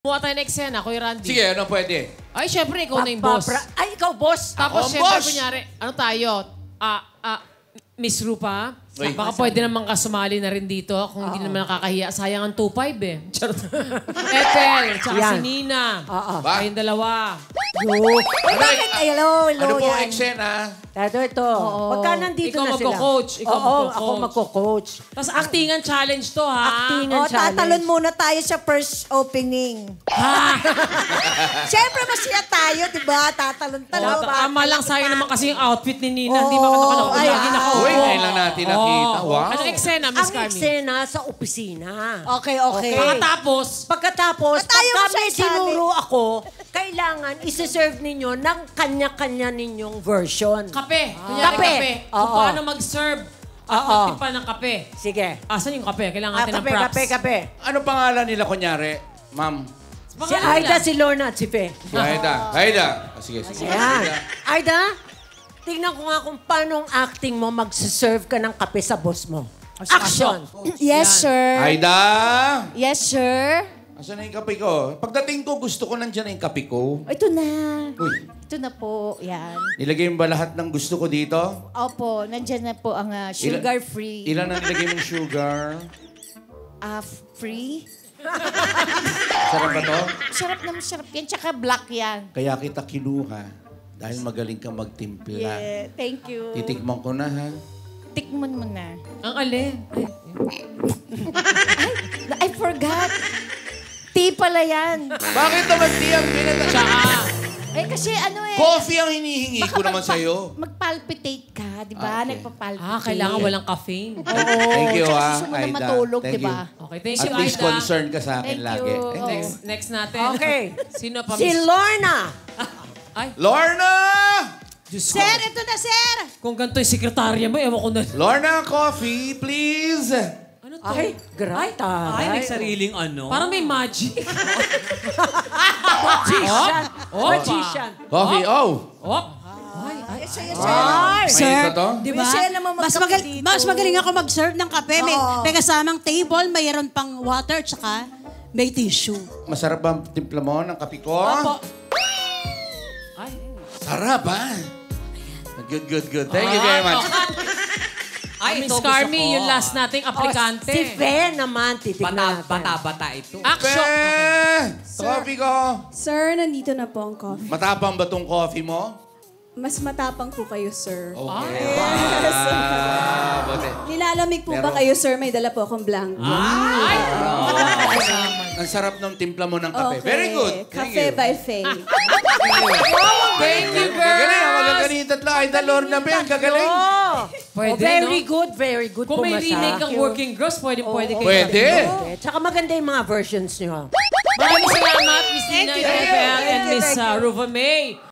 Buha tayo na eksena, Kuya Randy. Sige, ano pwede? Ay, syempre, ikaw na yung boss. Ay, ikaw, boss. Tapos, Ako, syempre, boss. kunyari, ano tayo? Miss Rupa, Uy. baka pwede naman kasumali na rin dito kung hindi naman nakakahiya. Sayang ang 2.5 eh. Charot. Ethel, tsaka Yan. si Nina. Ba? Kayong dalawa. Bakit? Ay, hello, Ano po ang yan. eksena? Ito. Pagka nandito Ikaw na sila. magko-coach. Ikaw Oo, magko-coach. ako magko-coach. Tapos actingan challenge to, ha? Actingan challenge. Tatalon muna tayo sa first opening. Siyempre, masaya tayo, di ba? Tatalon-talon. Tama lang sa'yo naman kasi yung outfit ni Nina. Hindi makatakot. ay, Lagi naka Uy, ngayon lang natin nakita. Wow. Anong eksena, Miss Ang Carmi? eksena sa opisina. Okay. Pagkatapos, Pagkatapos, At tayo pagka mo siya may isali. tinuro ako, kailangan isi-serve ninyo ng kanya-kanya ninyong version. kape. Kunyari Kape. kape. Kung Oo. paano mag-serve at Oo. magtipa ng kape. Sige. Asan yung kape? Kailangan natin ng Kape, props. kape. Ano pangalan nila, kunyari? Ma'am. Si Aida, si Lorna at si Fe. Si Aida. Aida. Sige. Ayan. Aida, tignan ko nga kung paano ang acting mo mag-serve ka ng kape sa boss mo. Action! Yes, sir. Aida! Yes, sir. Asan na yung kape ko? Pagdating ko, gusto ko nandyan na yung kape ko. Ito na. Uy, Ito na po. Yan. nilagay mo ba lahat ng gusto ko dito? Opo, nandyan na po ang sugar-free. Ilan ang nilagay mong sugar? Free? Sarap ba to? Sarap naman, sarap yan. Tsaka black yan. Kaya kita kinuha dahil magaling ka magtimpla. Yeah, thank you. Titikman ko na, ha? Tikman mo na. Ang alin. I forgot. Tea pala yan. Bakit naman tiyang binata? Tsaka, Eh, kasi ano eh. Coffee ang hinihingi ko naman sa'yo. Magpalpitate ka, di ba? Okay. Nagpapalpitate. kailangan walang caffeine. Oo. Thank you, Tsaka ah, gusto mo na Aida. matulog, Thank di ba? Okay, thank At you, least Aida. concern ka sa akin Thank lagi. you. Thank you. Next natin. Okay. Sino pa, Si Miss? Lorna! Ay, Lorna! Diyos ko. Sir, ito na, sir! Kung ganito yung sekretarya mo, ewan ko na. Lorna, coffee, please. Ano to? Ay, grabe. Ay, nagsariling ano. Parang may magic. Magician. Oh, Magician. Coffee, oh. Oh, Yes, sir. May ito to? Di ba? Michelle naman magkape dito. Mas magaling ako mag-serve ng kape. Oo. May kasamang table, mayroon pang water, tsaka may tissue. Masarap ba ang timpla mo ng kape ko? Opo. Ay, Sarap, ha? Good. Thank you very much. Ay, Miss ito Carmi, gusto ko. yung last nating aplikante. Si Fe naman, titignan natin. Bata-bata ito. Action. Coffee ko. Sir, nandito na po ang coffee. Matapang ba tong coffee mo? Mas matapang po kayo, sir. Okay. Buti. Nilalamig po ba kayo, sir? May dala po akong blanket. Ay, Ang sarap ng timpla mo ng kape. Very good. Thank Cafe you. by Faye. thank you, girl. Gagaling, magagaling tatlo. Ay, the Lord na Ben. Gagaling. Oh, Pwede, very no? good, very good. Kung may pumasa. remake ng Working Girls, pwede kayo. Pwede. Okay. Tsaka maganda yung mga versions nyo. Maraming salamat, Miss Nina, Ethel, and Miss Ruva May.